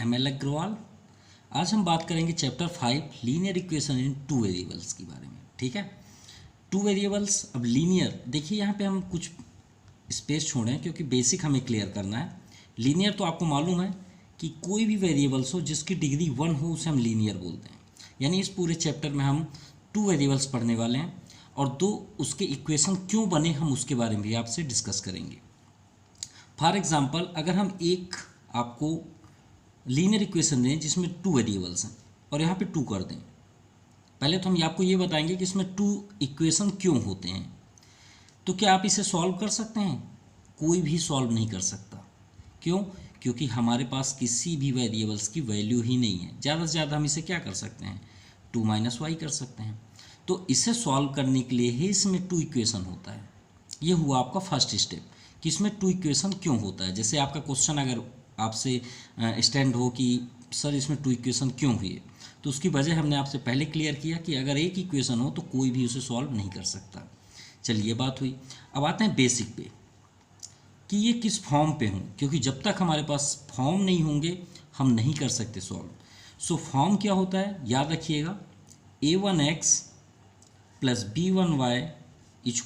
ML Agarwal. आज हम बात करेंगे chapter 5 linear equation in two variables के बारे में। ठीक है, टू वेरिएबल्स। अब लीनियर देखिए, यहाँ पे हम कुछ स्पेस छोड़े हैं क्योंकि बेसिक हमें क्लियर करना है। लीनियर तो आपको मालूम है कि कोई भी वेरिएबल्स हो जिसकी डिग्री 1 हो उसे हम लीनियर बोलते हैं। यानी इस पूरे चैप्टर में हम टू वेरिएबल्स पढ़ने वाले हैं और दो उसके इक्वेशन क्यों बने हम उसके बारे में भी आपसे डिस्कस करेंगे। फॉर एग्जाम्पल, अगर हम एक आपको लीनियर इक्वेशन दें जिसमें टू वेरिएबल्स हैं और यहाँ पे टू कर दें, पहले तो हम आपको ये बताएंगे कि इसमें टू इक्वेशन क्यों होते हैं। तो क्या आप इसे सॉल्व कर सकते हैं? कोई भी सॉल्व नहीं कर सकता। क्यों? क्योंकि हमारे पास किसी भी वेरिएबल्स की वैल्यू ही नहीं है। ज़्यादा से ज़्यादा हम इसे क्या कर सकते हैं? 2 - y कर सकते हैं। तो इसे सॉल्व करने के लिए ही इसमें टू इक्वेशन होता है। ये हुआ आपका फर्स्ट स्टेप कि इसमें टू इक्वेशन क्यों होता है। जैसे आपका क्वेश्चन अगर आपसे स्टैंड हो कि सर इसमें टू इक्वेशन क्यों हुई, तो उसकी वजह हमने आपसे पहले क्लियर किया कि अगर एक इक्वेशन हो तो कोई भी उसे सॉल्व नहीं कर सकता। चलिए, बात हुई। अब आते हैं बेसिक पे कि ये किस फॉर्म पे हों, क्योंकि जब तक हमारे पास फॉर्म नहीं होंगे हम नहीं कर सकते सॉल्व। सो फॉर्म क्या होता है याद रखिएगा, a1x + b1y =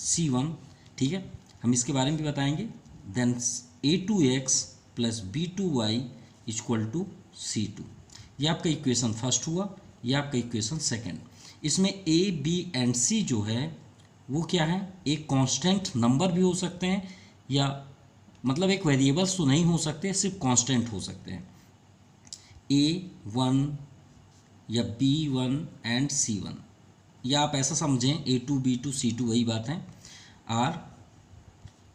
c1। ठीक है, हम इसके बारे में भी बताएंगे। Then a2x + b2y = c2। ये आपका इक्वेशन फर्स्ट हुआ, ये आपका इक्वेशन सेकंड। इसमें a, b एंड c जो है वो क्या है? एक कांस्टेंट नंबर भी हो सकते हैं, या मतलब एक वेरिएबल्स तो नहीं हो सकते, सिर्फ कांस्टेंट हो सकते हैं। a1 या b1 एंड c1, या आप ऐसा समझें a2 b2 c2 वही बात है, आर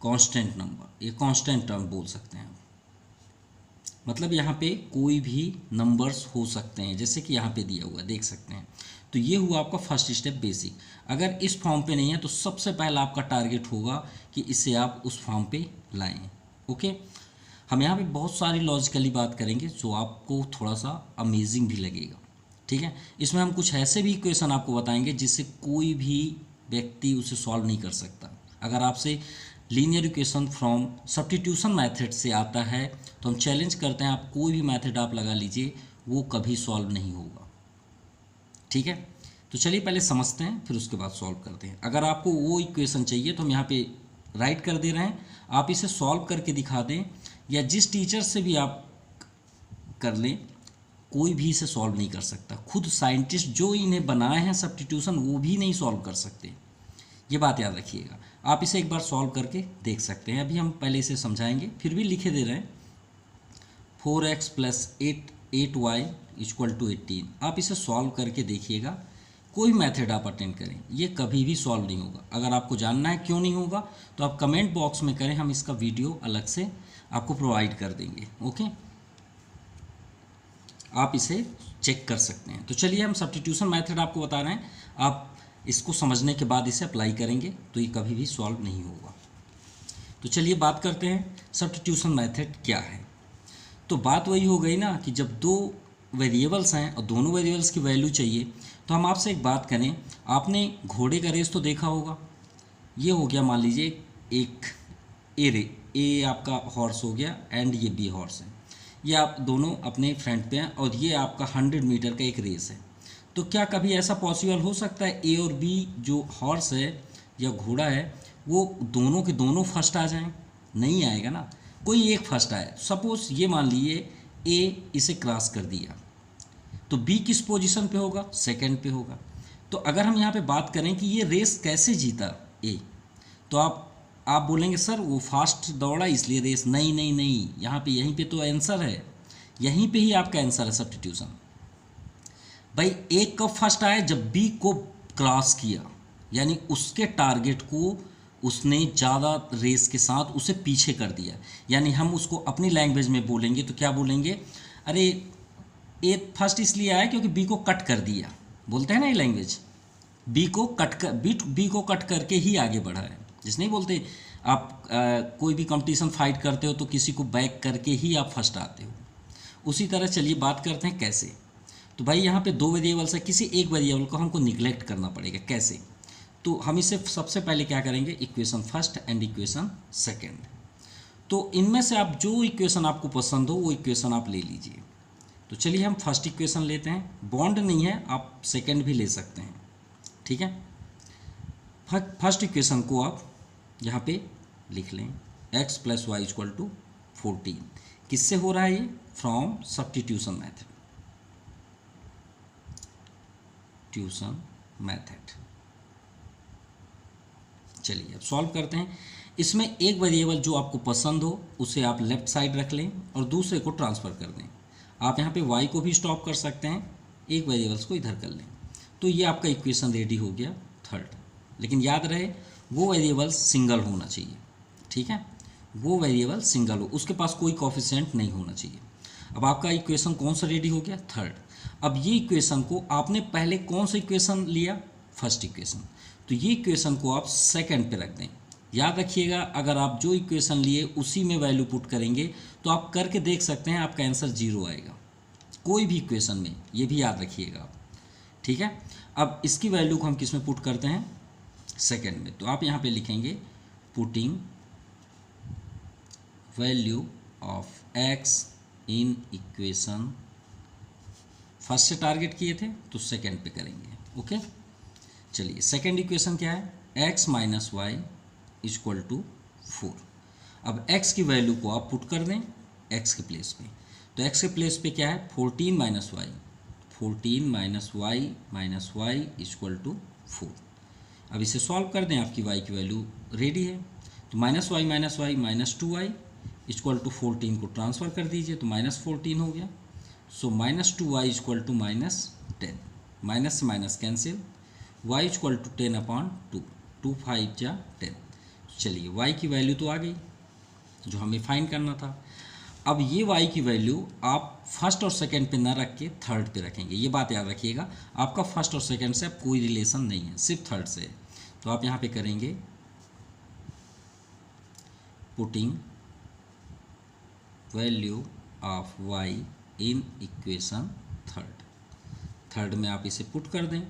कांस्टेंट नंबर। ये कांस्टेंट टर्म बोल सकते हैं। मतलब यहाँ पे कोई भी नंबर्स हो सकते हैं, जैसे कि यहाँ पे दिया हुआ देख सकते हैं। तो ये हुआ आपका फर्स्ट स्टेप बेसिक। अगर इस फॉर्म पे नहीं है तो सबसे पहला आपका टारगेट होगा कि इसे आप उस फॉर्म पे लाएं। ओके, हम यहाँ पे बहुत सारी लॉजिकली बात करेंगे जो आपको थोड़ा सा अमेजिंग भी लगेगा। ठीक है, इसमें हम कुछ ऐसे भी इक्वेशन आपको बताएंगे जिससे कोई भी व्यक्ति उसे सॉल्व नहीं कर सकता। अगर आपसे linear equation from substitution method से आता है तो हम चैलेंज करते हैं, आप कोई भी मेथड आप लगा लीजिए वो कभी सॉल्व नहीं होगा। ठीक है, तो चलिए पहले समझते हैं फिर उसके बाद सॉल्व करते हैं। अगर आपको वो इक्वेशन चाहिए तो हम यहाँ पे राइट कर दे रहे हैं, आप इसे सॉल्व करके दिखा दें, या जिस टीचर से भी आप कर लें, कोई भी इसे सॉल्व नहीं कर सकता। खुद साइंटिस्ट जो इन्हें बनाए हैं सब्स्टिट्यूशन, वो भी नहीं सॉल्व कर सकते। ये बात याद रखिएगा। आप इसे एक बार सॉल्व करके देख सकते हैं। अभी हम पहले इसे समझाएंगे, फिर भी लिखे दे रहे हैं। 4x + 8y = 18। आप इसे सॉल्व करके देखिएगा, कोई मेथड आप अटेंड करें, ये कभी भी सॉल्व नहीं होगा। अगर आपको जानना है क्यों नहीं होगा तो आप कमेंट बॉक्स में करें, हम इसका वीडियो अलग से आपको प्रोवाइड कर देंगे। ओके, आप इसे चेक कर सकते हैं। तो चलिए, हम सब्स्टिट्यूशन मेथड आपको बता रहे हैं, आप इसको समझने के बाद इसे अप्लाई करेंगे तो ये कभी भी सॉल्व नहीं होगा। तो चलिए बात करते हैं सब्स्टिट्यूशन मेथड क्या है। तो बात वही हो गई ना कि जब दो वेरिएबल्स हैं और दोनों वेरिएबल्स की वैल्यू चाहिए, तो हम आपसे एक बात करें, आपने घोड़े का रेस तो देखा होगा। ये हो गया, मान लीजिए एक ए आपका हॉर्स हो गया एंड ये बी हॉर्स है। ये आप दोनों अपने फ्रंट पे हैं और ये आपका 100 मीटर का एक रेस है। तो क्या कभी ऐसा पॉसिबल हो सकता है ए और बी जो हॉर्स है या घोड़ा है वो दोनों के दोनों फर्स्ट आ जाएं? नहीं आएगा ना, कोई एक फर्स्ट आए। सपोज ये मान लीजिए ए इसे क्रॉस कर दिया तो बी किस पोजीशन पे होगा? सेकंड पे होगा। तो अगर हम यहाँ पे बात करें कि ये रेस कैसे जीता ए, तो आप बोलेंगे सर वो फास्ट दौड़ा इसलिए रेस। नहीं नहीं नहीं, यहाँ पे यहीं पे तो आंसर है, यहीं पे ही आपका आंसर है सब्स्टिट्यूशन। भाई ए कब फर्स्ट आया? जब बी को क्रॉस किया, यानी उसके टारगेट को उसने ज़्यादा रेस के साथ उसे पीछे कर दिया। यानी हम उसको अपनी लैंग्वेज में बोलेंगे तो क्या बोलेंगे? अरे ए फर्स्ट इसलिए आया क्योंकि बी को कट कर दिया, बोलते हैं ना ये लैंग्वेज। बी को कट करके ही आगे बढ़ा है। जिस नहीं बोलते आप कोई भी कंपटीशन फाइट करते हो तो किसी को बैक करके ही आप फर्स्ट आते हो। उसी तरह चलिए बात करते हैं कैसे। तो भाई यहाँ पे दो वेरिएबल्स है, किसी एक वेरिएबल को हमको निगलेक्ट करना पड़ेगा। कैसे? तो हम इसे सबसे पहले क्या करेंगे, equation first and equation second. तो इनमें से आप जो इक्वेशन आपको पसंद हो वो इक्वेशन आप ले लीजिए। तो चलिए हम फर्स्ट इक्वेशन लेते हैं, बॉन्ड नहीं है, आप सेकंड भी ले सकते हैं, ठीक है। फर्स्ट इक्वेशन को आप यहाँ पे लिख लें, x + y = 14। किससे हो रहा है ये? फ्रॉम सब्स्टिट्यूशन मेथड, चलिए अब सॉल्व करते हैं। इसमें एक वेरिएबल जो आपको पसंद हो उसे आप लेफ्ट साइड रख लें और दूसरे को ट्रांसफ़र कर दें। आप यहाँ पे y को भी स्टॉप कर सकते हैं, एक वेरिएबल्स को इधर कर लें। तो ये आपका इक्वेशन रेडी हो गया थर्ड। लेकिन याद रहे वो वेरिएबल सिंगल होना चाहिए, ठीक है, वो वेरिएबल सिंगल हो, उसके पास कोई कोफिशिएंट नहीं होना चाहिए। अब आपका इक्वेशन कौन सा रेडी हो गया? थर्ड। अब ये इक्वेशन को आपने पहले कौन सा इक्वेशन लिया? First equation. तो ये इक्वेशन को आप सेकंड पे रख दें। याद रखिएगा अगर आप जो इक्वेशन लिए उसी में वैल्यू पुट करेंगे तो आप करके देख सकते हैं आपका आंसर 0 आएगा कोई भी इक्वेशन में, ये भी याद रखिएगा आप, ठीक है। अब इसकी वैल्यू को हम किस में पुट करते हैं? सेकंड में। तो आप यहाँ पे लिखेंगे putting value of x in equation, first से टारगेट किए थे तो सेकंड पे करेंगे, ओके। चलिए सेकंड इक्वेशन क्या है? x - y = 4। अब x की वैल्यू को आप पुट कर दें x के प्लेस पे। तो x के प्लेस पे क्या है? 14 - y, 14 - y = 4। अब इसे सॉल्व कर दें, आपकी y की वैल्यू रेडी है। तो -y - y -2y = 14 को ट्रांसफ़र कर दीजिए तो -14 हो गया। सो -2y = -10, माइनस से माइनस कैंसिल, y = 10/2, 2 5 जा 10। चलिए y की वैल्यू तो आ गई जो हमें फाइंड करना था। अब ये y की वैल्यू आप फर्स्ट और सेकंड पे ना रख के थर्ड पे रखेंगे, ये बात याद रखिएगा। आपका फर्स्ट और सेकंड से अब कोई रिलेशन नहीं है, सिर्फ थर्ड से है। तो आप यहाँ पे करेंगे putting value of y in equation third में आप इसे पुट कर दें।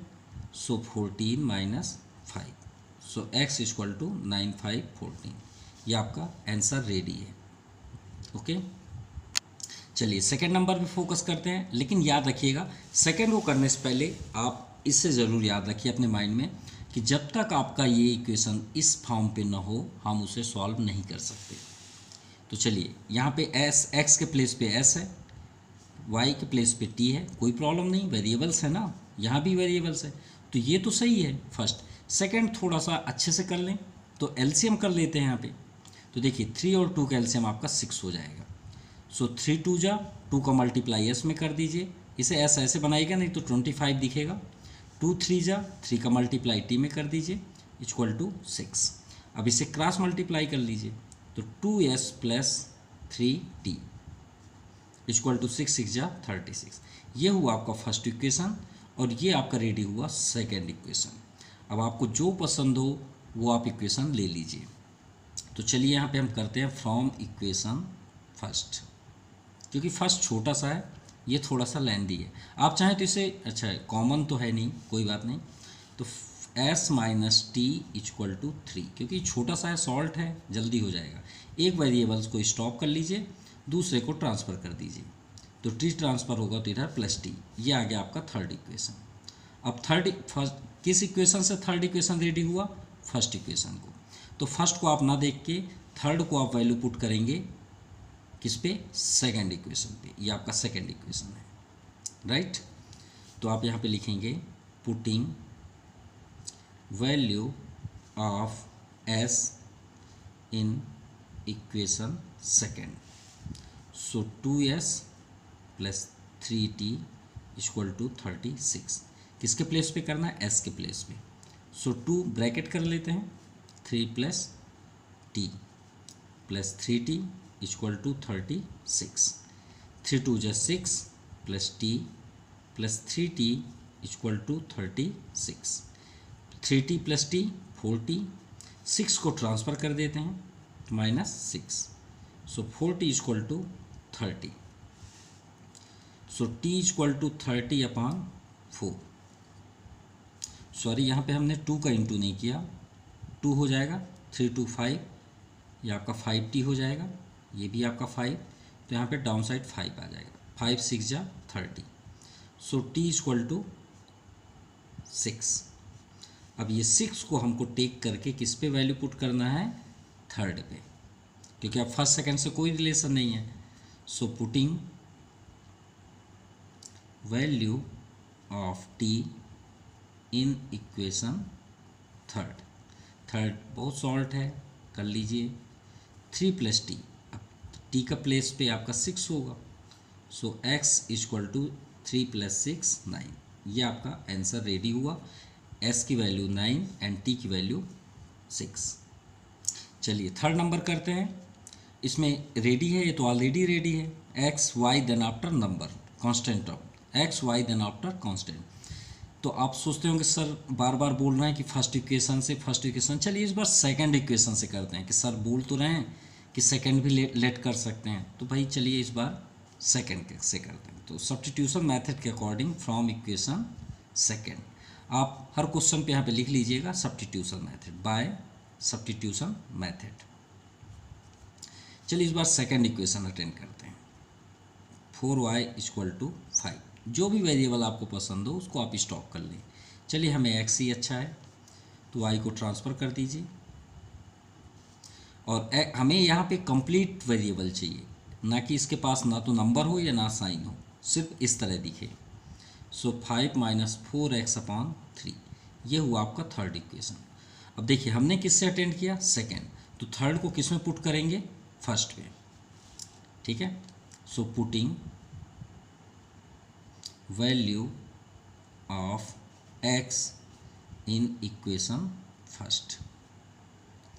सो 14 - 5, सो x = 9 5 14। ये आपका आंसर रेडी है, ओके। चलिए सेकंड नंबर पे फोकस करते हैं। लेकिन याद रखिएगा सेकंड को करने से पहले आप इससे ज़रूर याद रखिए अपने माइंड में कि जब तक आपका ये इक्वेशन इस फॉर्म पे ना हो हम उसे सॉल्व नहीं कर सकते। तो चलिए यहाँ पे x के प्लेस पे s है, y के प्लेस पे t है, कोई प्रॉब्लम नहीं, वेरिएबल्स है ना, यहाँ भी वेरिएबल्स है, तो ये तो सही है फर्स्ट। सेकंड थोड़ा सा अच्छे से कर लें, तो एलसीएम कर लेते हैं यहाँ पे। तो देखिए 3 और 2 का एलसीएम आपका 6 हो जाएगा। सो 3 2 जा 2 का मल्टीप्लाई s में कर दीजिए, इसे s ऐसे बनाएगा नहीं तो 25 दिखेगा। 2 3 जा 3 का मल्टीप्लाई t में कर दीजिए = 6। अब इसे क्रॉस मल्टीप्लाई कर लीजिए तो 2s + 3t = 6 6 जा 36। ये हुआ आपका फर्स्ट इक्वेशन और ये आपका रेडी हुआ सेकंड इक्वेशन। अब आपको जो पसंद हो वो आप इक्वेशन ले लीजिए। तो चलिए यहाँ पे हम करते हैं फ्रॉम इक्वेशन फर्स्ट, क्योंकि फर्स्ट छोटा सा है, ये थोड़ा सा लेंदी है। आप चाहें तो इसे, अच्छा है कॉमन तो है नहीं, कोई बात नहीं। तो s - t = 3, क्योंकि छोटा सा है, सॉल्ट है, जल्दी हो जाएगा। एक वेरिएबल्स को स्टॉप कर लीजिए, दूसरे को ट्रांसफ़र कर दीजिए, तो t ट्रांसफ़र होगा तो इधर +t। ये आ गया आपका थर्ड इक्वेशन। अब किस इक्वेशन से थर्ड इक्वेशन रेडी हुआ? फर्स्ट इक्वेशन को। तो फर्स्ट को आप ना देख के थर्ड को आप वैल्यू पुट करेंगे किस पे? सेकंड इक्वेशन पे। ये आपका सेकंड इक्वेशन है, राइट। तो आप यहाँ पे लिखेंगे putting value of s in equation second. So 2s + 3t = 36। किसके प्लेस पे करना है? s के प्लेस पे। सो 2 ब्रैकेट कर लेते हैं, 3 + t + 3t = 36। 3 2 जा 6 + t + 3t = 36। 3t + t 4t, 6 को ट्रांसफ़र कर देते हैं -6, सो 4t = 30। सो t = 30/4। सॉरी यहाँ पे हमने 2 का इंटू नहीं किया, 2 हो जाएगा, 3 2 5 ये आपका 5t हो जाएगा, ये भी आपका 5, तो यहाँ पे डाउन साइड 5 आ जाएगा, 5 6 जा 30। सो t इक्वल टू 6। अब ये 6 को हमको टेक करके किस पे वैल्यू पुट करना है, थर्ड पे, क्योंकि अब फर्स्ट सेकंड से कोई रिलेशन नहीं है। सो putting value of t in equation third, third बहुत सॉल्ट है, कर लीजिए 3 + t, अब t का प्लेस पे आपका 6 होगा। सो x इक्वल टू 3 + 6 9, ये आपका आंसर रेडी हुआ। s की वैल्यू 9 एंड t की वैल्यू 6। चलिए थर्ड नंबर करते हैं। इसमें रेडी है, ये तो ऑलरेडी रेडी है, x y then after number constant of x y then after constant. तो आप सोचते होंगे सर बार बार बोल रहे हैं कि फर्स्ट इक्वेशन से फर्स्ट इक्वेशन, चलिए इस बार सेकंड इक्वेशन से करते हैं कि सर बोल तो रहे हैं कि सेकंड भी लेट कर सकते हैं, तो भाई चलिए इस बार सेकंड से करते हैं। तो सब्स्टिट्यूशन मेथड के अकॉर्डिंग फ्रॉम इक्वेशन सेकंड, आप हर क्वेश्चन पे यहाँ पे लिख लीजिएगा substitution method, by substitution method. चलिए इस बार सेकंड इक्वेशन अटेंड करते हैं। 4y इक्वल टू 5, जो भी वेरिएबल आपको पसंद हो उसको आप स्टॉक कर लें। चलिए हमें x ही अच्छा है, तो y को ट्रांसफ़र कर दीजिए, और हमें यहाँ पे कंप्लीट वेरिएबल चाहिए, ना कि इसके पास ना तो नंबर हो या ना साइन हो, सिर्फ इस तरह दिखे। सो 5 - 4x/3, ये हुआ आपका थर्ड इक्वेशन। अब देखिए हमने किससे अटेंड किया, सेकेंड, तो थर्ड को किस में पुट करेंगे, फर्स्ट पे, ठीक है। सो putting value of x in equation first,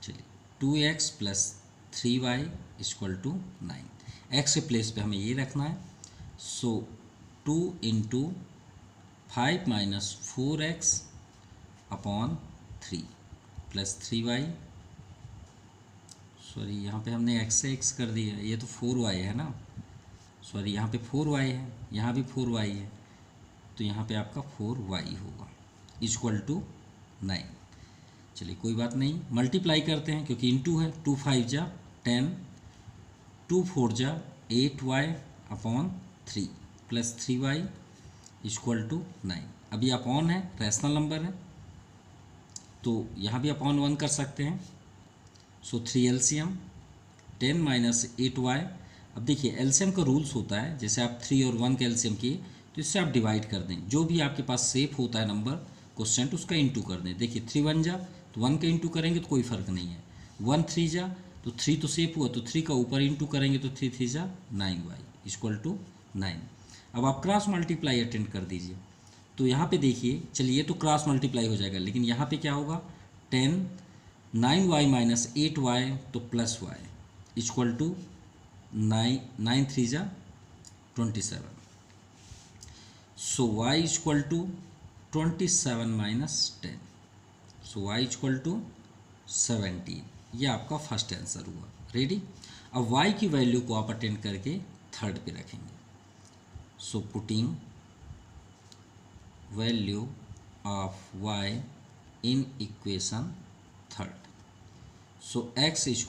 चलिए 2x + 3y = 9, x के प्लेस पे हमें ये रखना है। सो 2 × 5 - 4x/3 + 3y, सॉरी यहाँ पे हमने x से x कर दिया, ये तो 4y है ना, सॉरी यहाँ पे 4y है, यहाँ भी 4y है, तो यहाँ पे आपका 4y होगा = 9। चलिए कोई बात नहीं, मल्टीप्लाई करते हैं क्योंकि इनटू है, 2 5 जा 10, 2 4 जा 8y/3 + 3y = 9। अभी अपॉन है, रैशनल नंबर है, तो यहाँ भी अपॉन 1 कर सकते हैं। सो 3 LCM 10 - 8y। अब देखिए एलसीएम का रूल्स होता है, जैसे आप 3 और 1 का एलसीएम किए तो इससे आप डिवाइड कर दें, जो भी आपके पास सेफ होता है नंबर क्वेश्चन उसका इंटू कर दें। देखिए 3 1 जा तो 1 का इंटू करेंगे तो कोई फ़र्क नहीं है, 1 3 जा तो 3 तो सेफ हुआ, तो 3 का ऊपर इंटू करेंगे तो 3 3 जा 9y = 9। अब आप क्रॉस मल्टीप्लाई अटेंड कर दीजिए, तो यहाँ पे देखिए, चलिए तो क्रॉस मल्टीप्लाई हो जाएगा, लेकिन यहाँ पे क्या होगा, 10 9y - 8y तो +y = 9 9 3 जा 27। सो y = 27 - 10, सो y = 17, ये आपका फर्स्ट आंसर हुआ, रेडी। अब y की वैल्यू को आप अटेंड करके थर्ड पे रखेंगे। सो putting value of y in equation third, so x =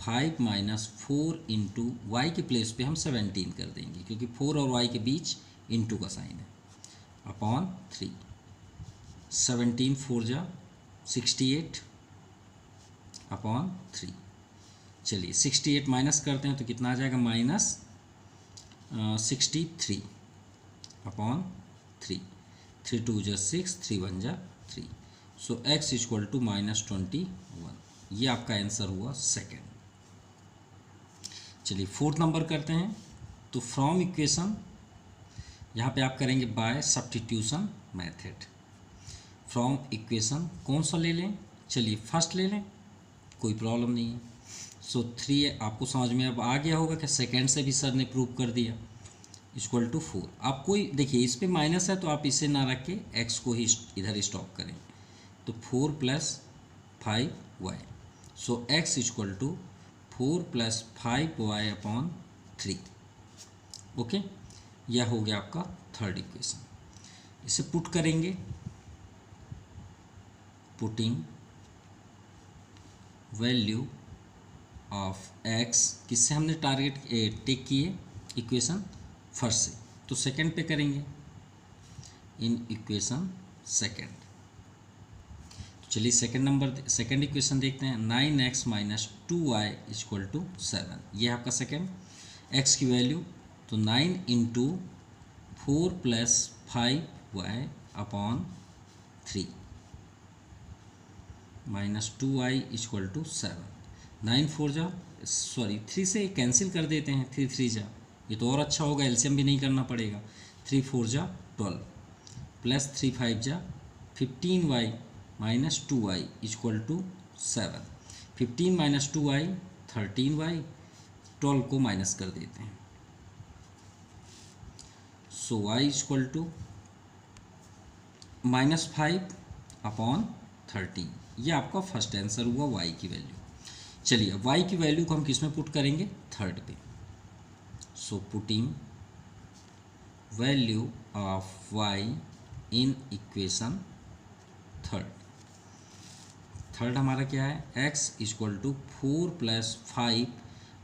5 - 4 × y के प्लेस पे हम 17 कर देंगे, क्योंकि 4 और y के बीच इंटू का साइन है, अपॉन 3, 17 4 जा 68 अपॉन 3। चलिए 68 माइनस करते हैं तो कितना आ जाएगा, -63 अपॉन 3, 3 2 जा 6, 3 1 जा 3। सो x = -21, ये आपका आंसर हुआ सेकेंड। चलिए फोर्थ नंबर करते हैं। तो फ्रॉम इक्वेशन, यहाँ पे आप करेंगे by substitution method. From equation कौन सा ले लें, चलिए फर्स्ट ले लें, कोई प्रॉब्लम नहीं है। सो 3 आपको समझ में अब आ गया होगा कि सेकेंड से भी सर ने प्रूव कर दिया, = 4। आप कोई देखिए इस पे माइनस है तो आप इसे ना रख के x को ही इधर स्टॉप करें, तो 4 + 5y। सो x = 4 + 5y/3। ओके, यह हो गया आपका थर्ड इक्वेशन। इसे पुट करेंगे, पुटिंग वैल्यू ऑफ एक्स किससे हमने टारगेट टेक किए, इक्वेशन फर्स्ट से, तो सेकंड पे करेंगे इन इक्वेशन सेकंड। तो चलिए सेकंड इक्वेशन देखते हैं। 9x minus 2y equal to 7, ये आपका सेकंड। x की वैल्यू तो 9 into 4 plus 5y upon 3 minus 2y equal to 7। 9 4 जा, सॉरी 3 से कैंसिल कर देते हैं, 3 3 जा, ये तो और अच्छा होगा, एलसीएम भी नहीं करना पड़ेगा। 3 4 जा 12 प्लस 3 5 जा 15y minus 2y equal to 7। 15 minus 2y 13y, 12 को माइनस कर देते हैं, so y equal to minus 5 upon 13, ये आपका फर्स्ट आंसर हुआ y की वैल्यू। चलिए अब y की वैल्यू को हम किस में पुट करेंगे, थर्ड पे। सो putting value of y in equation third हमारा क्या है, x इक्वल टू 4 प्लस 5,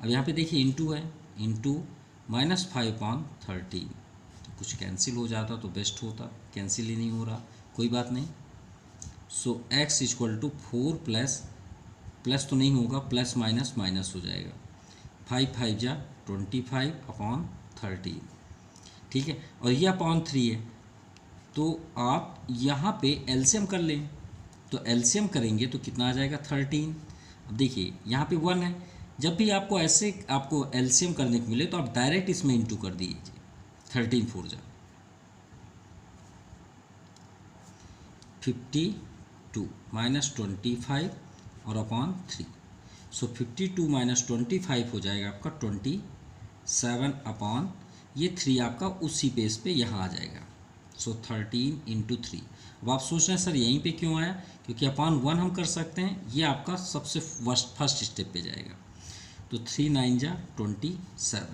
अब यहाँ पे देखिए इंटू है, इंटू माइनस 5 अपॉन 13, तो कुछ कैंसिल हो जाता तो बेस्ट होता, कैंसिल ही नहीं हो रहा, कोई बात नहीं। सो x इक्वल टू 4 प्लस तो नहीं होगा, प्लस माइनस माइनस हो जाएगा, 5 5 जा 25 अपॉन 13, ठीक है, और ये अपॉन 3 है, तो आप यहाँ पे एलसीएम कर लें, तो एलसीएम करेंगे तो कितना आ जाएगा 13। अब देखिए यहाँ पे 1 है, जब भी आपको ऐसे आपको एलसीएम करने को मिले तो आप डायरेक्ट इसमें इंटू कर दीजिए, 13 4 जा 52 माइनस 25 और अपॉन 3, सो 52 माइनस 25 हो जाएगा आपका 27 अपॉन ये 3 आपका उसी पेज पे यहाँ आ जाएगा, सो 13 इंटू 3। अब आप सोच रहे हैं सर यहीं पे क्यों आया, क्योंकि अपॉन 1 हम कर सकते हैं, ये आपका सबसे फर्स्ट स्टेप पे जाएगा, तो 3 9 जा 27,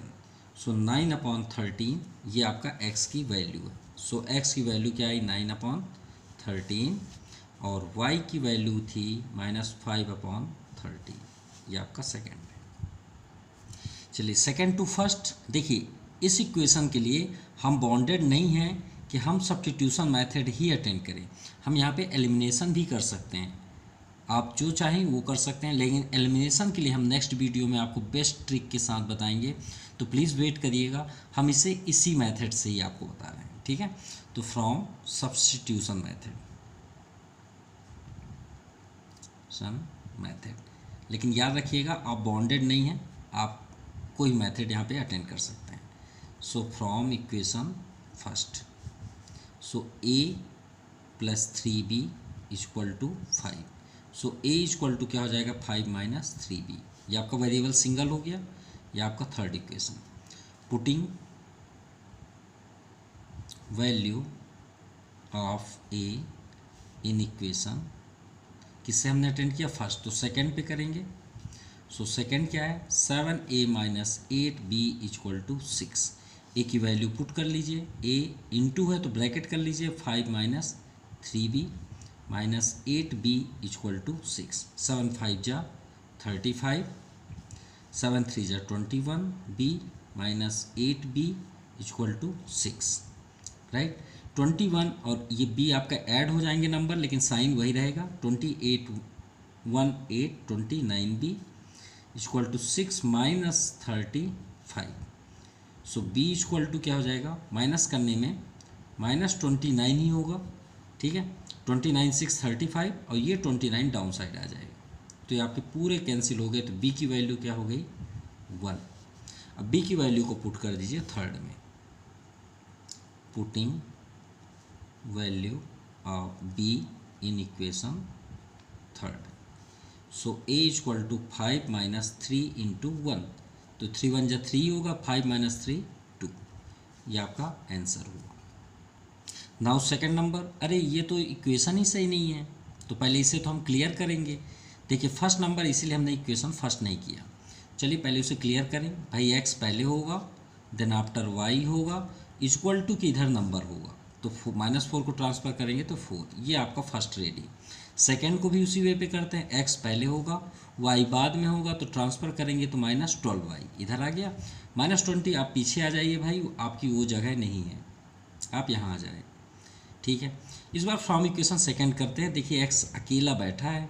सो 9 अपॉन 13 ये आपका x की वैल्यू है। सो x की वैल्यू क्या आई 9 अपॉन 13 और y की वैल्यू थी माइनस 5 अपॉन 13, ये आपका सेकेंड है। चलिए सेकेंड टू फर्स्ट, देखिए इस इक्वेशन के लिए हम बॉन्डेड नहीं हैं कि हम सब्स्टिट्यूशन मेथड ही अटेंड करें, हम यहाँ पे एलिमिनेशन भी कर सकते हैं, आप जो चाहें वो कर सकते हैं, लेकिन एलिमिनेशन के लिए हम नेक्स्ट वीडियो में आपको बेस्ट ट्रिक के साथ बताएंगे, तो प्लीज़ वेट करिएगा, हम इसे इसी मेथड से ही आपको बता रहे हैं, ठीक है। तो फ्रॉम सब्स्टिट्यूशन मेथड, लेकिन याद रखिएगा आप बॉन्डेड नहीं हैं, आप कोई मेथड यहाँ पे अटेंड कर सकते हैं। So from equation first, so a plus 3b equal to 5, so a equal to क्या हो जाएगा 5 माइनस 3b, ये आपका वेरिएबल सिंगल हो गया, ये आपका third equation. Putting value of a in equation, किससे हमने अटेंड किया फर्स्ट, तो सेकंड पे करेंगे। सो सेकंड क्या है 7a minus 8b equal to 6, ए की वैल्यू पुट कर लीजिए, a इंटू है तो ब्रैकेट कर लीजिए 5 minus 3b minus 8b equal to 6, 7 5 जा 35, 7 3 जा 21, b minus 8b equal to 6, right. 21 और ये b आपका ऐड हो जाएंगे नंबर, लेकिन साइन वही रहेगा, 28 1 8 29b equal to 6 minus 35, so b equal to क्या हो जाएगा, माइनस करने में माइनस 29 ही होगा, ठीक है, 29 6 35 और ये 29 डाउन साइड आ जाएगा, तो ये आपके पूरे कैंसिल हो गए, तो b की वैल्यू क्या हो गई 1। अब b की वैल्यू को पुट कर दीजिए थर्ड में, putting value of b in equation third, so a equal to 5 minus 3 into 1, तो 3 1 जा 3 होगा, 5 माइनस 3 2, ये आपका आंसर होगा। नाउ सेकंड नंबर, अरे ये तो इक्वेशन ही सही नहीं है, तो पहले इसे तो हम क्लियर करेंगे। देखिए फर्स्ट नंबर इसीलिए हमने इक्वेशन फर्स्ट नहीं किया, चलिए पहले उसे क्लियर करें। भाई x पहले होगा, देन आफ्टर y होगा, इक्वल टू कि इधर नंबर होगा, तो -4 को ट्रांसफ़र करेंगे तो 4, ये आपका फर्स्ट रेडी। सेकेंड को भी उसी वे पे करते हैं, एक्स पहले होगा वाई बाद में होगा, तो ट्रांसफ़र करेंगे तो -12y इधर आ गया, -20 आप पीछे आ जाइए भाई, आपकी वो जगह नहीं है, आप यहाँ आ जाए। ठीक है, इस बार फ्रॉम इक्वेशन सेकेंड करते हैं। देखिए एक्स अकेला बैठा है,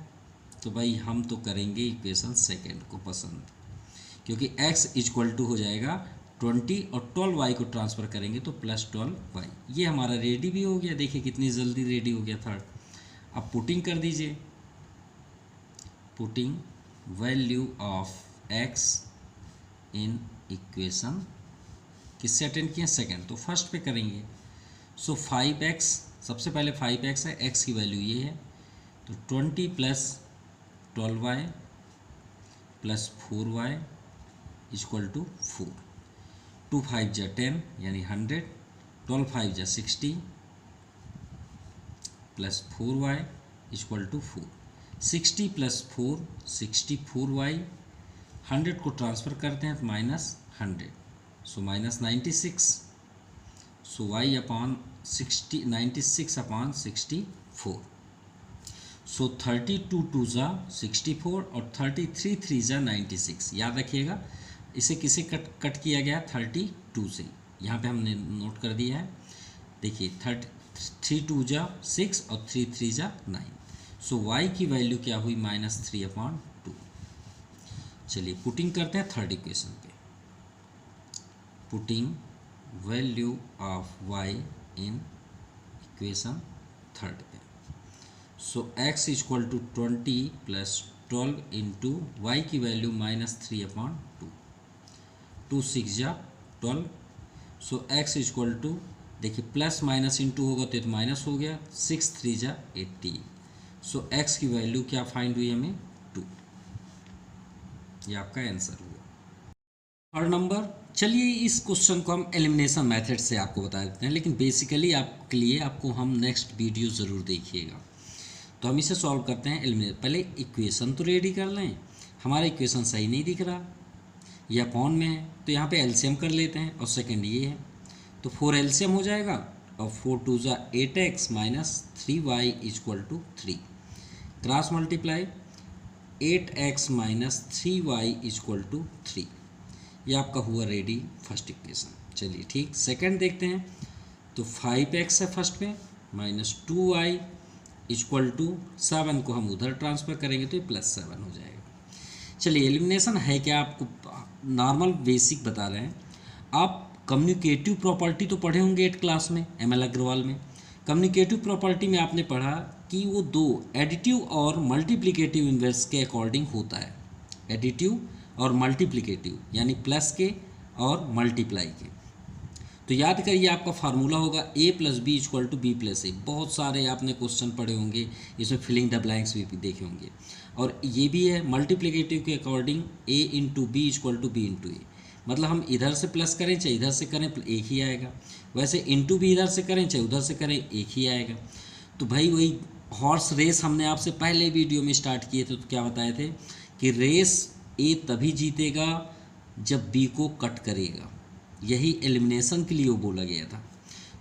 तो भाई हम तो करेंगे इक्वेशन सेकेंड को पसंद, क्योंकि x इक्वल टू हो जाएगा 20 और 12y को ट्रांसफ़र करेंगे तो +12y। ये हमारा रेडी भी हो गया, देखिए कितनी जल्दी रेडी हो गया थर्ड। अब पुटिंग कर दीजिए, putting value of x in equation, किससे अटेंड किया सेकेंड, तो फर्स्ट पे करेंगे। सो 5x, सबसे पहले 5x है, x की वैल्यू ये है, तो 20 + 12y + 4y इक्वल टू 4। 2 5 जा 10 यानी 100, 12 5 जा 60 + 4y इक्वल टू 4। 60 + 4 64y, 100 को ट्रांसफ़र करते हैं तो -100, सो -96, सो y अपॉन 60 96 अपॉन 64, सो 32 2 जा 64 और 33 3 जा 96। याद रखिएगा इसे किसे कट किया गया 32 से, यहाँ पे हमने नोट कर दिया है। देखिए 3 2 जा 6 और 3 3 जा 9, सो y की वैल्यू क्या हुई -3/2। चलिए पुटिंग करते हैं थर्ड इक्वेशन पे, putting value of y in equation third पे। So x equal to 20 + 12 into y की वैल्यू -3/2, 2 6 जा 12, सो x इक्वल टू, देखिए प्लस माइनस इंटू होगा तो माइनस हो गया, 6 3 जा 18, सो x की वैल्यू क्या फाइंड हुई हमें 2, ये आपका आंसर हुआ। थर्ड नंबर, चलिए इस क्वेश्चन को हम एलिमिनेशन मेथड से आपको बता देते हैं, लेकिन बेसिकली आपके लिए आपको हम नेक्स्ट वीडियो ज़रूर देखिएगा। तो हम इसे सॉल्व करते हैं एलिमिनेट, पहले इक्वेशन तो रेडी कर लें, हमारा इक्वेशन सही नहीं दिख रहा, यह अपॉन में है, तो यहाँ पे एलसीएम कर लेते हैं, और सेकंड ये है, तो 4 एलसीएम हो जाएगा, और 4 2 जा 8x - 3y = 3, cross multiply 8x - 3y = 3, ये आपका हुआ रेडी फर्स्ट इक्वेशन। चलिए ठीक, सेकंड देखते हैं, तो 5x है फर्स्ट में, -2y = 7 को हम उधर ट्रांसफ़र करेंगे तो ये +7 हो जाएगा। चलिए एलिमिनेशन है क्या, आपको नॉर्मल बेसिक बता रहे हैं। आप कम्युनिकेटिव प्रॉपर्टी तो पढ़े होंगे 8 क्लास में, ML अग्रवाल में। कम्युनिकेटिव प्रॉपर्टी में आपने पढ़ा कि वो दो एडिटिव और मल्टीप्लिकेटिव इन्वर्स के अकॉर्डिंग होता है, एडिटिव और मल्टीप्लिकेटिव यानी प्लस के और मल्टीप्लाई के। तो याद करिए आपका फार्मूला होगा a + b = b + a। बहुत सारे आपने क्वेश्चन पढ़े होंगे, इसमें फिलिंग द ब्लैंक्स भी देखे होंगे, और ये भी है मल्टीप्लिकेटिव के according a × b = b × a, मतलब हम इधर से प्लस करें चाहे इधर से करें एक ही आएगा, वैसे इंटू भी इधर से करें चाहे उधर से करें एक ही आएगा। तो भाई वही हॉर्स रेस हमने आपसे पहले वीडियो में स्टार्ट किए थे, तो क्या बताए थे कि रेस a तभी जीतेगा जब b को कट करेगा, यही एलिमिनेशन के लिए वो बोला गया था।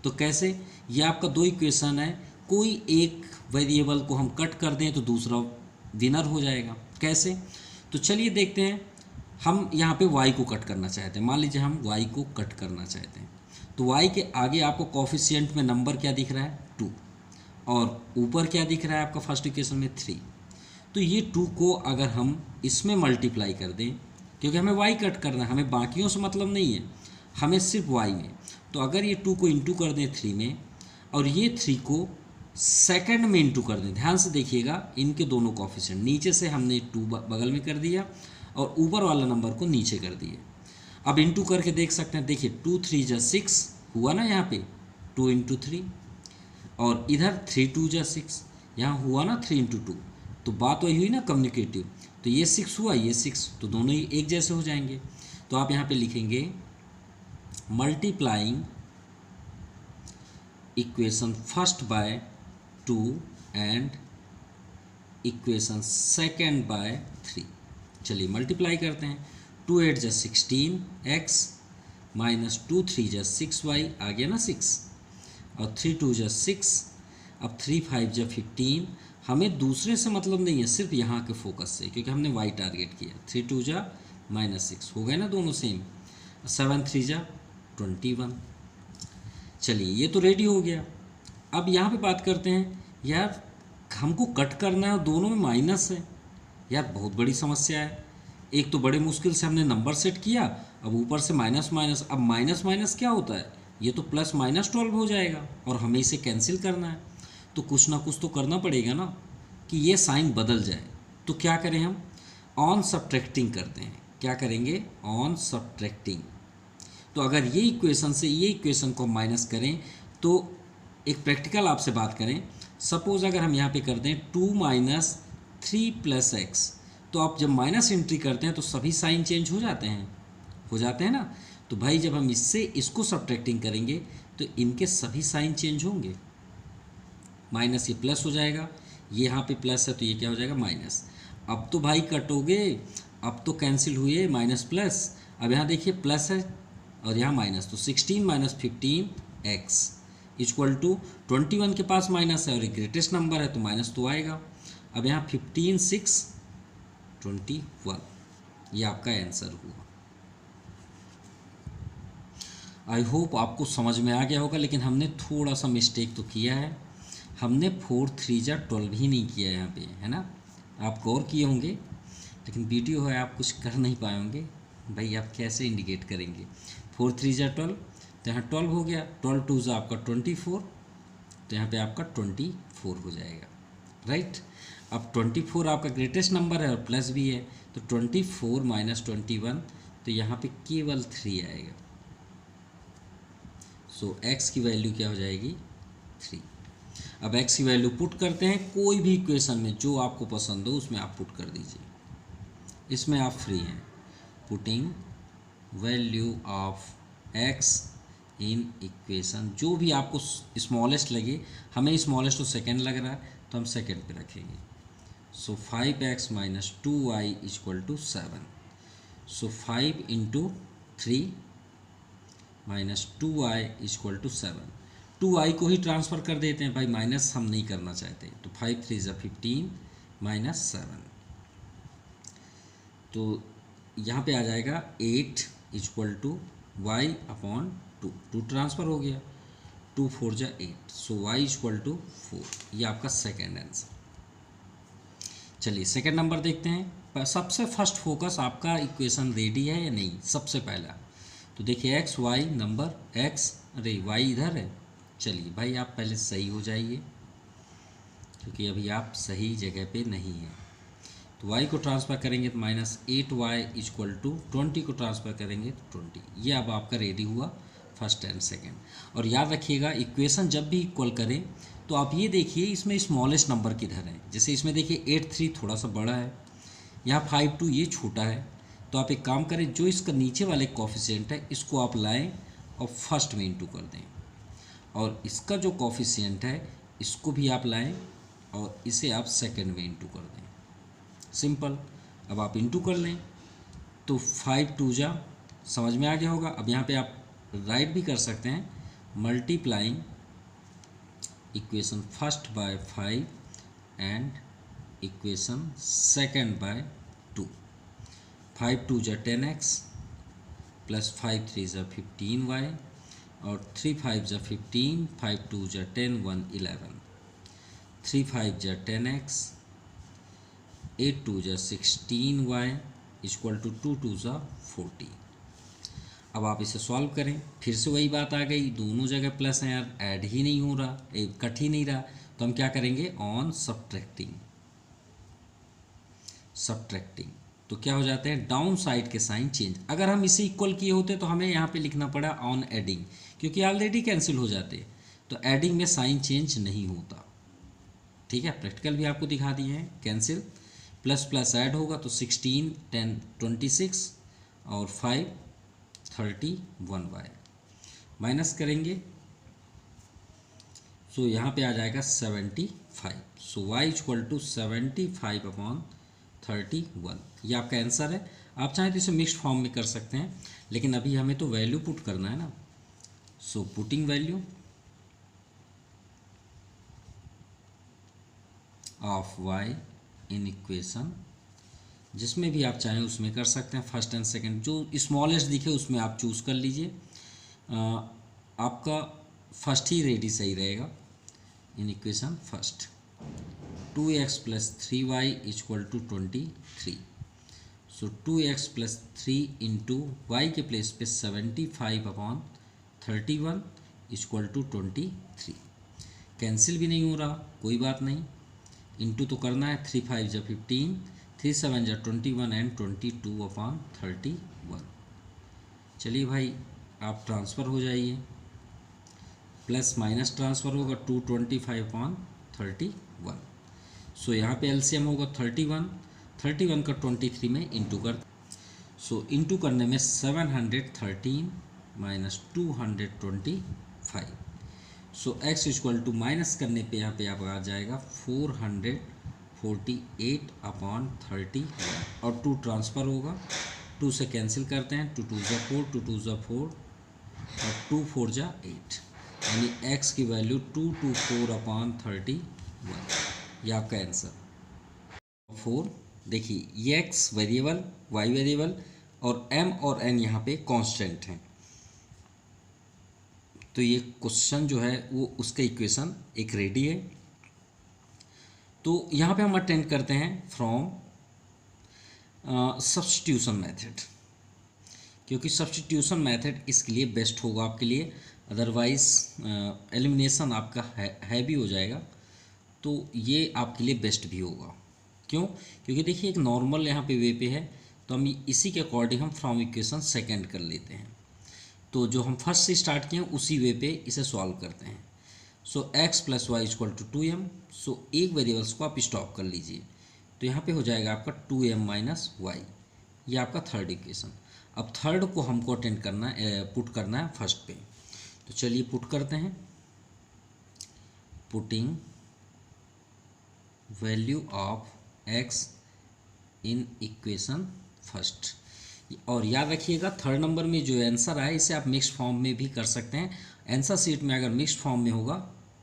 तो कैसे, ये आपका दो इक्वेशन है, कोई एक वेरिएबल को हम कट कर दें तो दूसरा विनर हो जाएगा। कैसे, तो चलिए देखते हैं। हम यहाँ पे y को कट करना चाहते हैं, मान लीजिए हम y को कट करना चाहते हैं, तो y के आगे आपको कोफिशिएंट में नंबर क्या दिख रहा है 2, और ऊपर क्या दिख रहा है आपका फर्स्ट इक्वेशन में 3। तो ये 2 को अगर हम इसमें मल्टीप्लाई कर दें, क्योंकि हमें y कट करना है, हमें बाकियों से मतलब नहीं है, हमें सिर्फ y में, तो अगर ये 2 को इंटू कर दें 3 में, और ये 3 को सेकंड में इंटू कर दें, ध्यान से देखिएगा इनके दोनों कोफिशिएंट, नीचे से हमने 2 बगल में कर दिया और ऊपर वाला नंबर को नीचे कर दिए। अब इंटू करके देख सकते हैं, देखिए 2 3 जा 6 हुआ ना, यहाँ पे 2 × 3, और इधर 3 2 जा 6, यहाँ हुआ ना 3 × 2, तो बात वही हुई ना कम्युनिकेटिव, तो ये 6 हुआ ये 6, तो दोनों ही एक जैसे हो जाएंगे। तो आप यहाँ पे लिखेंगे multiplying equation first by 2 and equation second by 3। चलिए मल्टीप्लाई करते हैं, 2 8 जा 16x -2 3 जा 6y, आ गया ना 6, और 3 2 जा 6, अब 3 5 जा 15, हमें दूसरे से मतलब नहीं है, सिर्फ यहाँ के फोकस से, क्योंकि हमने y टारगेट किया। 3 2 जा -6 हो गए ना दोनों सेम। 7 3 जा 21। चलिए ये तो रेडी हो गया। अब यहाँ पे बात करते हैं, यार हमको कट करना है और दोनों में माइनस है। यार बहुत बड़ी समस्या है। एक तो बड़े मुश्किल से हमने नंबर सेट किया, अब ऊपर से माइनस माइनस। अब माइनस माइनस क्या होता है, ये तो प्लस -12 हो जाएगा और हमें इसे कैंसिल करना है। तो कुछ ना कुछ तो करना पड़ेगा ना कि ये साइन बदल जाए। तो क्या करें हम, ऑन सब्ट्रैक्टिंग करते हैं। क्या करेंगे, ऑन सब्ट्रैक्टिंग। तो अगर ये इक्वेशन से ये इक्वेशन को माइनस करें तो एक प्रैक्टिकल आपसे बात करें, सपोज अगर हम यहाँ पे कर दें 2 - 3 + x, तो आप जब माइनस एंट्री करते हैं तो सभी साइन चेंज हो जाते हैं ना। तो भाई जब हम इससे इसको सब्ट्रैक्टिंग करेंगे तो इनके सभी साइन चेंज होंगे। माइनस ये प्लस हो जाएगा, ये यहाँ पे प्लस है तो ये क्या हो जाएगा माइनस। अब तो भाई कटोगे, अब तो कैंसिल हुए माइनस प्लस। अब यहाँ देखिए प्लस है और यहाँ माइनस, तो 16 - 15x इक्वल टू 21 के पास माइनस है और एक ग्रेटेस्ट नंबर है तो माइनस तो आएगा। अब यहाँ 15 6 21, ये आपका आंसर हुआ। आई होप आपको समझ में आ गया होगा, लेकिन हमने थोड़ा सा मिस्टेक तो किया है। हमने 4 3 जा 12 ही नहीं किया यहाँ पे, है ना। आप गौर किए होंगे, लेकिन वीडियो है आप कुछ कर नहीं पाए होंगे। भाई आप कैसे इंडिकेट करेंगे, 4 3 जा 12, तो यहाँ 12 हो गया, 12 2 जा आपका 24, तो यहाँ पे आपका 24 हो जाएगा, राइट। अब 24 आपका ग्रेटेस्ट नंबर है और प्लस भी है, तो 24 - 21, तो यहाँ पे केवल 3 आएगा। सो x की वैल्यू क्या हो जाएगी 3। अब x की वैल्यू पुट करते हैं, कोई भी इक्वेशन में जो आपको पसंद हो उसमें आप पुट कर दीजिए, इसमें आप फ्री हैं। Putting value of x in equation, जो भी आपको स्मॉलेस्ट लगे, हमें स्मॉलेस्ट तो सेकेंड लग रहा है तो हम सेकेंड पे रखेंगे। सो 5x - 2y = 7। सो 5 × 3 - 2y = 7। 2y को ही ट्रांसफ़र कर देते हैं भाई, माइनस हम नहीं करना चाहते, तो 5 3 = 15 - 7, तो यहाँ पे आ जाएगा 8 = y/2। 2 ट्रांसफ़र हो गया, 2 4 = 8, सो y = 4। ये आपका सेकेंड आंसर। चलिए सेकेंड नंबर देखते हैं। सबसे फर्स्ट फोकस आपका इक्वेशन रेडी है या नहीं, सबसे पहला। तो देखिए x y नंबर x, अरे y इधर है। चलिए भाई आप पहले सही हो जाइए, क्योंकि अभी आप सही जगह पे नहीं हैं। तो y को ट्रांसफ़र करेंगे तो -8y = 20 को ट्रांसफ़र करेंगे तो 20। ये अब आपका रेडी हुआ फर्स्ट एंड सेकेंड। और याद रखिएगा इक्वेशन जब भी इक्वल करें तो आप ये देखिए इसमें स्मॉलेस्ट नंबर किधर है। जैसे इसमें देखिए 8 3 थोड़ा सा बड़ा है, यहाँ 5 2 ये छोटा है। तो आप एक काम करें, जो इसका नीचे वाले कॉफिशिएंट है इसको आप लाएं और फर्स्ट में इंटू कर दें, और इसका जो कॉफिशिएंट है इसको भी आप लाएं और इसे आप सेकंड में इंटू कर दें। सिंपल। अब आप इंटू कर लें तो 5 2 जा, समझ में आ गया होगा। अब यहाँ पे आप राइट भी कर सकते हैं, multiplying equation first by 5 and equation second by 2। 5 2 जा 10x प्लस 5 3 जा 15y और 3 5 जा 15, 5 2 जा 10, 1 11, 3 5 जा 10x, 8 2 जा 16y = 2 2 जा 40। अब आप इसे सॉल्व करें, फिर से वही बात आ गई, दोनों जगह प्लस है यार, ऐड ही नहीं हो रहा, कट ही नहीं रहा। तो हम क्या करेंगे, ऑन सब्ट्रैक्टिंग। तो क्या हो जाते हैं, डाउन साइड के साइन चेंज। अगर हम इसे इक्वल किए होते तो हमें यहाँ पे लिखना पड़ा ऑन एडिंग, क्योंकि ऑलरेडी कैंसिल हो जाते, तो एडिंग में साइन चेंज नहीं होता। ठीक है, प्रैक्टिकल भी आपको दिखा दिए हैं। कैंसिल प्लस प्लस ऐड होगा तो 16 10 26 और 5 31y माइनस करेंगे, सो यहाँ पे आ जाएगा 75। सो y = 75/31। ये आपका आंसर है। आप चाहें तो इसे मिक्स्ड फॉर्म में कर सकते हैं, लेकिन अभी हमें तो वैल्यू पुट करना है ना। So putting value of y in equation, जिसमें भी आप चाहें उसमें कर सकते हैं, फर्स्ट एंड सेकंड, जो स्मॉलेस्ट दिखे उसमें आप चूज़ कर लीजिए। आपका फर्स्ट ही रेडी सही रहेगा। In equation first 2x + 3y = 23। So 2x + 3 into y के प्लेस पे 75/31 = 23। कैंसिल भी नहीं हो रहा, कोई बात नहीं, इंटू तो करना है। 3 5 = 15, 3 7 = 21 एंड 22/31। चलिए भाई आप ट्रांसफ़र हो जाइए, प्लस माइनस ट्रांसफ़र होगा 225/31। सो यहाँ पे एलसीएम होगा 31 का 23 में इंटू कर, सो इंटू करने में 713 - 225। सो x = माइनस करने पे यहाँ पे आप आ जाएगा 448/31 और 2 ट्रांसफ़र होगा, 2 से कैंसिल करते हैं, 2 2 ज़ा 4, 2 2 ज़ा 4 और 2 4 ज़ा 8, यानी x की वैल्यू 224/31। ये आपका आंसर 4। देखिए ये x वेरिएबल, y वेरिएबल और m और n यहाँ पे कांस्टेंट हैं, तो ये क्वेश्चन जो है वो उसका इक्वेशन एक रेडी है। तो यहाँ पे हम अटेंड करते हैं फ्रॉम सब्स्टिट्यूशन मेथड, क्योंकि सब्स्टिट्यूशन मेथड इसके लिए बेस्ट होगा आपके लिए, अदरवाइज एलिमिनेशन आपका है भी हो जाएगा, तो ये आपके लिए बेस्ट भी होगा। क्यों? क्योंकि देखिए एक नॉर्मल यहाँ पे वे पे है, तो हम इसी के अकॉर्डिंग हम फ्रॉम इक्वेशन सेकंड कर लेते हैं, तो जो हम फर्स्ट से स्टार्ट किए हैं उसी वे पे इसे सॉल्व करते हैं। सो x + y = 2m। सो एक वेरिएबल्स को आप स्टॉप कर लीजिए, तो यहाँ पे हो जाएगा आपका 2m - y, ये आपका थर्ड इक्वेशन। अब थर्ड को हमको अटेंड करना है, पुट करना है फर्स्ट पे, तो चलिए पुट करते हैं। Putting value of x in equation first, और याद रखिएगा थर्ड नंबर में जो आंसर आए इसे आप मिक्स्ड फॉर्म में भी कर सकते हैं। आंसर शीट में अगर मिक्स्ड फॉर्म में होगा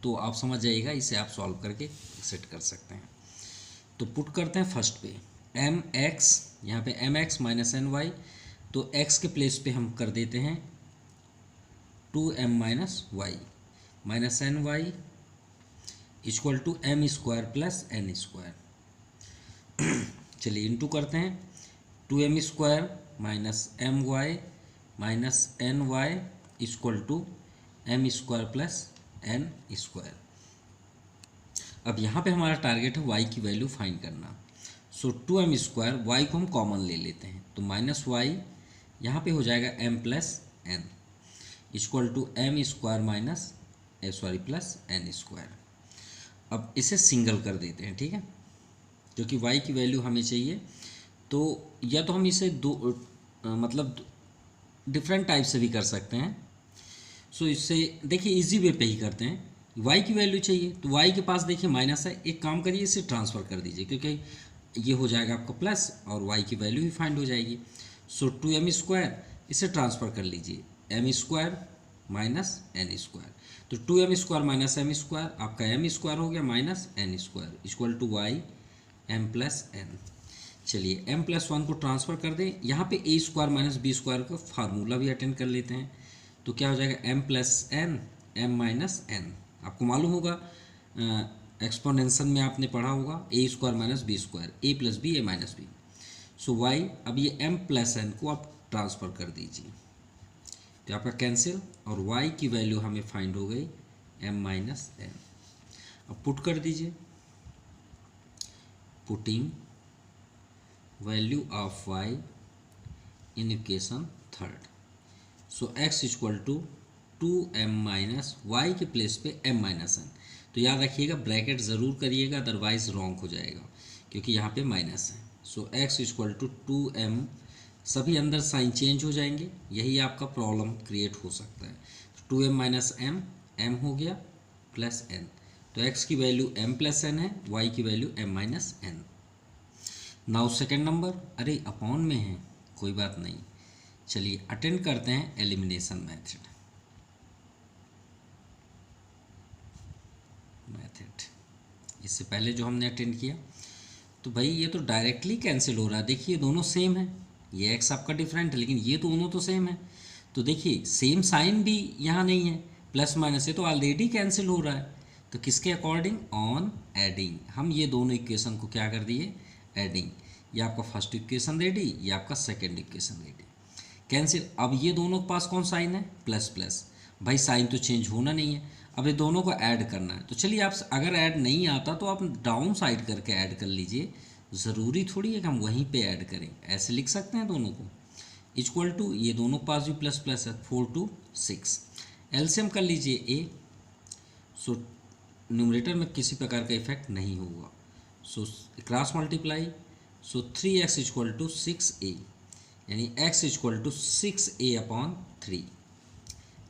तो आप समझ जाइएगा, इसे आप सॉल्व करके सेट कर सकते हैं। तो पुट करते हैं फर्स्ट पे mx, यहाँ पे mx - ny, तो x के प्लेस पे हम कर देते हैं 2m - y - ny = m² + n²। चलिए इंटू करते हैं, 2m² - my - ny = m² + n²। अब यहाँ पे हमारा टारगेट है y की वैल्यू फाइंड करना। सो 2m², y को हम कॉमन ले लेते हैं, तो -y यहाँ पे हो जाएगा m + n = m² - n²। अब इसे सिंगल कर देते हैं, ठीक है, क्योंकि y की वैल्यू हमें चाहिए। तो या तो हम इसे मतलब डिफरेंट टाइप से भी कर सकते हैं। सो इससे देखिए इजी वे पे ही करते हैं, y की वैल्यू चाहिए तो y के पास देखिए माइनस है, एक काम करिए इसे ट्रांसफ़र कर दीजिए, क्योंकि ये हो जाएगा आपका प्लस और y की वैल्यू ही फाइंड हो जाएगी। सो 2m², इसे ट्रांसफ़र कर लीजिए, m² - n², तो 2m² - m² आपका m² हो गया minus n² = y m + n। चलिए m+1 को ट्रांसफ़र कर दें, यहाँ पे a² - b² का फार्मूला भी अटेंड कर लेते हैं, तो क्या हो जाएगा m + n m - n। आपको मालूम होगा एक्सपोनेंशियल में आपने पढ़ा होगा a² - b², a + b a - b। So y, अब ये m + n को आप ट्रांसफ़र कर दीजिए, तो आपका कैंसिल, और y की वैल्यू हमें फाइंड हो गई m - n। अब पुट कर दीजिए, putting value of y in equation third. So x = 2m - y के प्लेस पे m - n। तो याद रखिएगा ब्रैकेट ज़रूर करिएगा, अदरवाइज रॉन्ग हो जाएगा, क्योंकि यहाँ पे माइनस है। सो x = 2m, सभी अंदर साइन चेंज हो जाएंगे, यही आपका प्रॉब्लम क्रिएट हो सकता है। 2m - m, m हो गया प्लस n, तो x की वैल्यू m + n है, y की value m - n। Now second number, अरे अपॉन में है, कोई बात नहीं, चलिए अटेंड करते हैं एलिमिनेशन मेथड। इससे पहले जो हमने अटेंड किया। तो भाई ये तो डायरेक्टली कैंसिल हो रहा है, देखिए दोनों सेम है, ये एक्स आपका डिफरेंट है लेकिन ये दोनों तो सेम है। तो देखिए सेम साइन भी यहाँ नहीं है, प्लस माइनस, ये तो ऑलरेडी कैंसिल हो रहा है। तो किसके अकॉर्डिंग, ऑन एडिंग, हम ये दोनों इक्वेशन को क्या कर दिए, एडिंग। ये आपका फर्स्ट इक्वेशन रेडी, ये आपका सेकेंड इक्वेशन रेडी, कैंसिल। अब ये दोनों के पास कौन साइन है, प्लस प्लस, भाई साइन तो चेंज होना नहीं है, अब ये दोनों को ऐड करना है। तो चलिए आप अगर ऐड नहीं आता तो आप डाउन साइड करके ऐड कर लीजिए, ज़रूरी थोड़ी है कि हम वहीं पे ऐड करें, ऐसे लिख सकते हैं दोनों को। इक्वल टू, ये दोनों के पास भी प्लस प्लस है, 4 to 6, एलसीएम कर लीजिए ए। सो न्यूमरेटर में किसी प्रकार का इफेक्ट नहीं होगा, so cross multiply, so 3x equal to 6a, यानी x equal to 6a upon 3,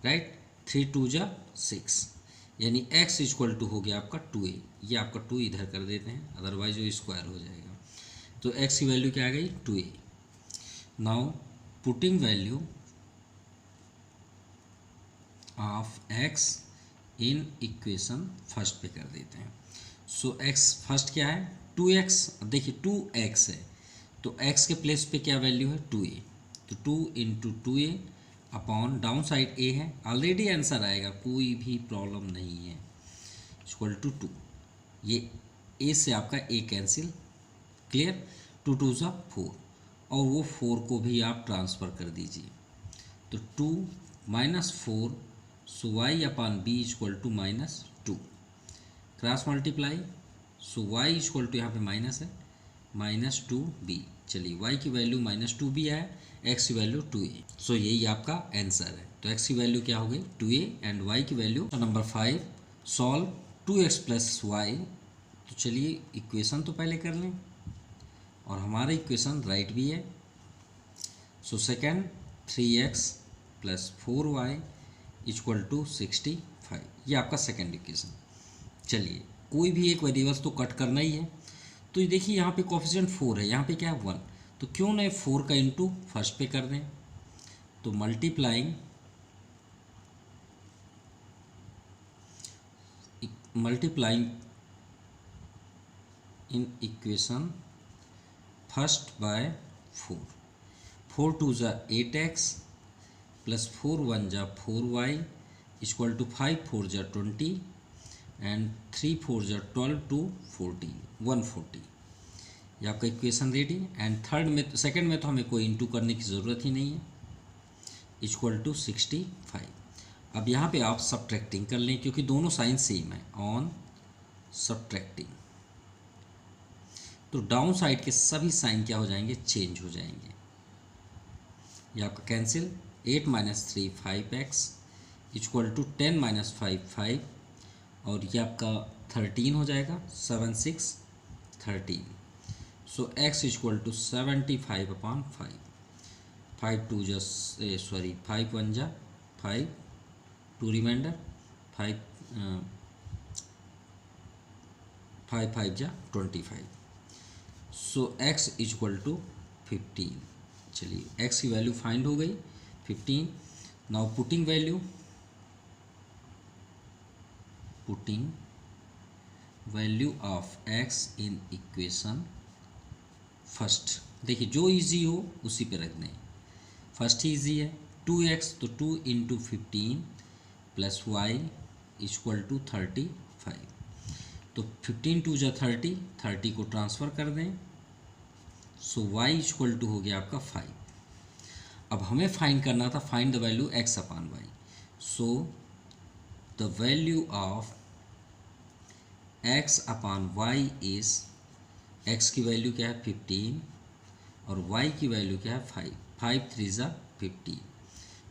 right. 3 2 जा 6, यानी x इक्वल टू हो गया आपका 2a। ये आपका 2 इधर कर देते हैं, अदरवाइज वो स्क्वायर हो जाएगा। तो x की वैल्यू क्या आ गई, 2a। Now putting value of x in equation first पे कर देते हैं। सो x फर्स्ट क्या है, 2x। अब देखिए 2x है तो x के प्लेस पे क्या वैल्यू है, 2a, तो 2 into 2a upon down side a है, ऑलरेडी आंसर आएगा, कोई भी प्रॉब्लम नहीं है, इक्वल टू 2। ये a से आपका a कैंसिल, क्लियर। 2 2 सा 4, और वो 4 को भी आप ट्रांसफ़र कर दीजिए, तो 2 minus 4, so y upon b equal to -2, cross multiply, so y equal to यहाँ पे माइनस है, -2b। चलिए y की वैल्यू -2b है, x की वैल्यू 2a, सो यही आपका आंसर है। तो x की वैल्यू क्या हो गई, 2a, एंड y की value number 5, solve 2x plus y. तो चलिए इक्वेशन तो पहले कर लें, और हमारा इक्वेशन राइट भी है। So second 3x plus 4y equal to 65, ये आपका सेकेंड इक्वेशन। चलिए कोई भी एक वेरिएबल्स तो कट करना ही है, तो ये देखिए यहाँ पे कोफिशिएंट 4 है, यहाँ पे क्या है 1, तो क्यों ना 4 का इंटू फर्स्ट पे कर दें। तो multiplying in equation first by 4, 4 2 जा 8x प्लस 4 1 जा 4y इक्वल टू 5 4 जा 20 एंड 3 4 जा 12 टू 40, 140। ये आपका इक्वेशन रेडी। एंड थर्ड में, सेकंड में तो हमें कोई इंटू करने की ज़रूरत ही नहीं है, इक्वल टू 65। अब यहाँ पे आप सब्ट्रैक्टिंग कर लें क्योंकि दोनों साइन सेम है, ऑन सब्ट्रैक्टिंग, तो डाउन साइड के सभी साइन क्या हो जाएंगे, चेंज हो जाएंगे। ये आपका कैंसिल, 8 - 3 5x इक्वल टू 10 - 5 5, और ये आपका 13 हो जाएगा, 7 6 13। सो x इक्वल टू 75 अपॉन 5, 5 2 जा 5 1 जा 5, 2 रिमाइंडर 5 5 5 जा 25। सो x इक्वल टू 15। चलिए x की वैल्यू फाइंड हो गई 15। Now putting value of x in equation first. देखिए जो इजी हो उसी पे रख दें, फर्स्ट ही इजी है, 2x, तो 2 into 15 plus y equal to 35, तो 15 2 जा 30, 30 को ट्रांसफ़र कर दें, सो y इक्वल टू हो गया आपका 5। अब हमें फाइंड करना था, find the value x upon y। So the value of x upon y is, x की वैल्यू क्या है 15 और y की वैल्यू क्या है 5, 5 3 जा 15,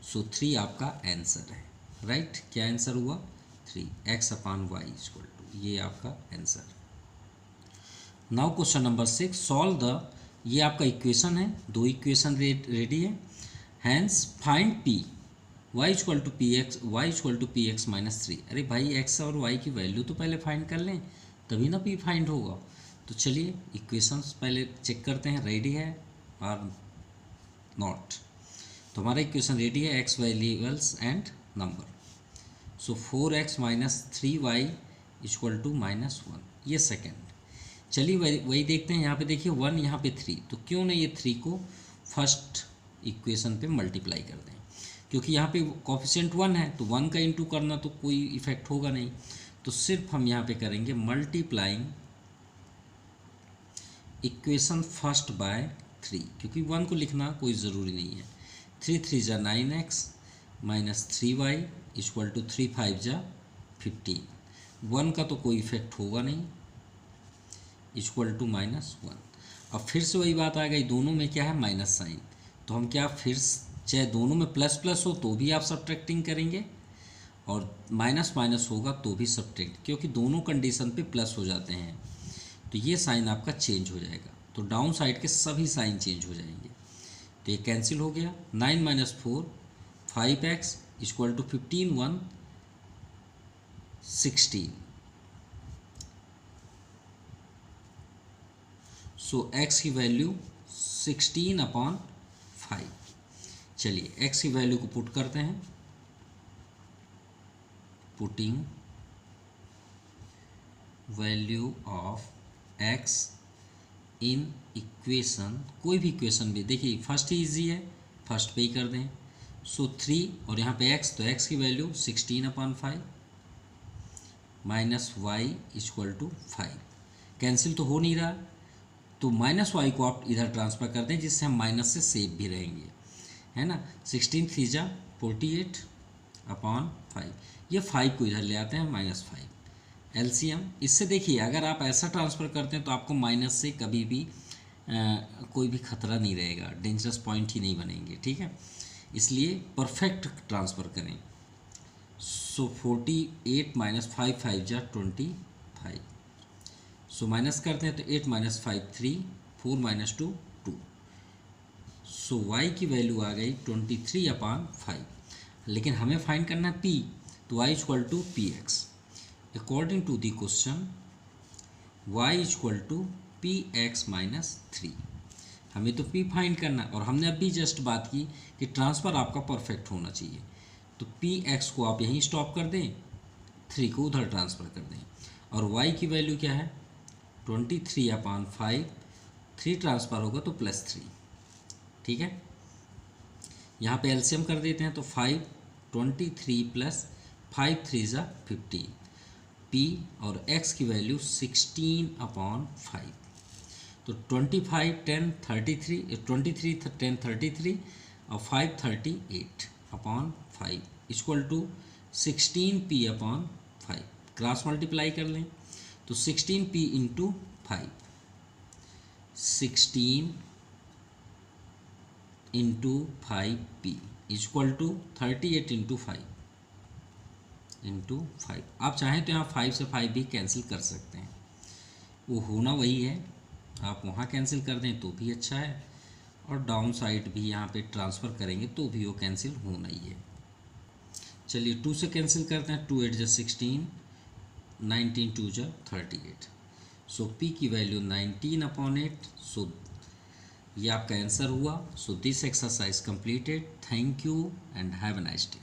सो 3 आपका आंसर है, राइट। क्या आंसर हुआ, 3, x upon y equal to, ये आपका answer. Now question number 6, solve the, ये आपका इक्वेशन है, दो इक्वेशन रेडी है। Hence find p, y equal to p x, y equal to p x minus 3। अरे भाई x और y की वैल्यू तो पहले फाइंड कर लें, तभी ना p फाइंड होगा। तो चलिए इक्वेशंस पहले चेक करते हैं, रेडी है और नॉट। तो हमारा इक्वेशन रेडी है, x variables and number. So 4x - 3y equal to -1, ये सेकेंड। चलिए वही देखते हैं। यहाँ पे देखिए 1, यहाँ पे 3, तो क्यों ना ये 3 को फर्स्ट इक्वेशन पे मल्टीप्लाई कर दें, क्योंकि यहाँ पे कोफिशिएंट 1 है तो 1 का इंटू करना तो कोई इफेक्ट होगा नहीं, तो सिर्फ हम यहाँ पे करेंगे मल्टीप्लाइंग इक्वेशन फर्स्ट बाय 3, क्योंकि 1 को लिखना कोई ज़रूरी नहीं है। 3 3 जा 9x minus 3y equal to 3 5 जा 15। 1 का तो कोई इफेक्ट होगा नहीं, इक्वल टू -1। अब फिर से वही बात आ गई, दोनों में क्या है माइनस साइन, तो हम क्या फिर चाहे दोनों में प्लस प्लस हो तो भी आप सब्ट्रैक्टिंग करेंगे, और माइनस माइनस होगा तो भी सब्ट्रैक्ट, क्योंकि दोनों कंडीशन पे प्लस हो जाते हैं तो ये साइन आपका चेंज हो जाएगा। तो डाउन साइड के सभी साइन चेंज हो जाएंगे, तो ये कैंसिल हो गया। 9 - 4 5x equal to 15 1 16। So x की वैल्यू 16/5। चलिए x की वैल्यू को पुट करते हैं। Putting value of x in equation, कोई भी इक्वेशन भी देखिए, फर्स्ट ही ईजी है, फर्स्ट पे ही कर दें। सो 3 और यहाँ पे x, तो x की value 16/5 minus y equal to 5। Cancel तो हो नहीं रहा, तो -y को आप इधर ट्रांसफ़र कर दें, जिससे हम माइनस से सेव भी रहेंगे, है ना। 16 3 जा 48/5, ये 5 को इधर ले आते हैं -5 एलसीएम। इससे देखिए अगर आप ऐसा ट्रांसफ़र करते हैं तो आपको माइनस से कभी भी कोई भी खतरा नहीं रहेगा, डेंजरस पॉइंट ही नहीं बनेंगे, ठीक है। इसलिए परफेक्ट ट्रांसफ़र करें। सो 48 - 5 5 जा 25। सो माइनस करते हैं तो 8 - 5 3 4 - 2 2। सो y की वैल्यू आ गई 23/5, लेकिन हमें फाइंड करना है p, तो y equal to px। According to the question y equal to px - 3। हमें तो p फाइंड करना, और हमने अभी जस्ट बात की कि ट्रांसफ़र आपका परफेक्ट होना चाहिए, तो px को आप यहीं स्टॉप कर दें, 3 को उधर ट्रांसफ़र कर दें, और y की वैल्यू क्या है 23/5, 3 ट्रांसफ़र होगा तो +3, ठीक है। यहाँ पे एलसीएम कर देते हैं, तो 5 23 + 5 3 जा 15, p और x की वैल्यू 16/5, तो 25 10 33 23 10 33 और 5 38/5 equal to 16p/5। Cross multiply कर लें तो 16p × 5, 16 × 5p इक्वल टू 38 × 5 आप चाहें तो यहाँ 5 से 5 भी कैंसिल कर सकते हैं, वो होना वही है, आप वहाँ कैंसिल कर दें तो भी अच्छा है, और डाउन साइड भी यहाँ पे ट्रांसफ़र करेंगे तो भी वो कैंसिल होना ही है। चलिए 2 से कैंसिल करते हैं, 2 8 जा 16, 19 2 जा 38। सो p की वैल्यू 19/8। सो ये आपका आंसर हुआ। So this exercise completed. Thank you and have a nice day.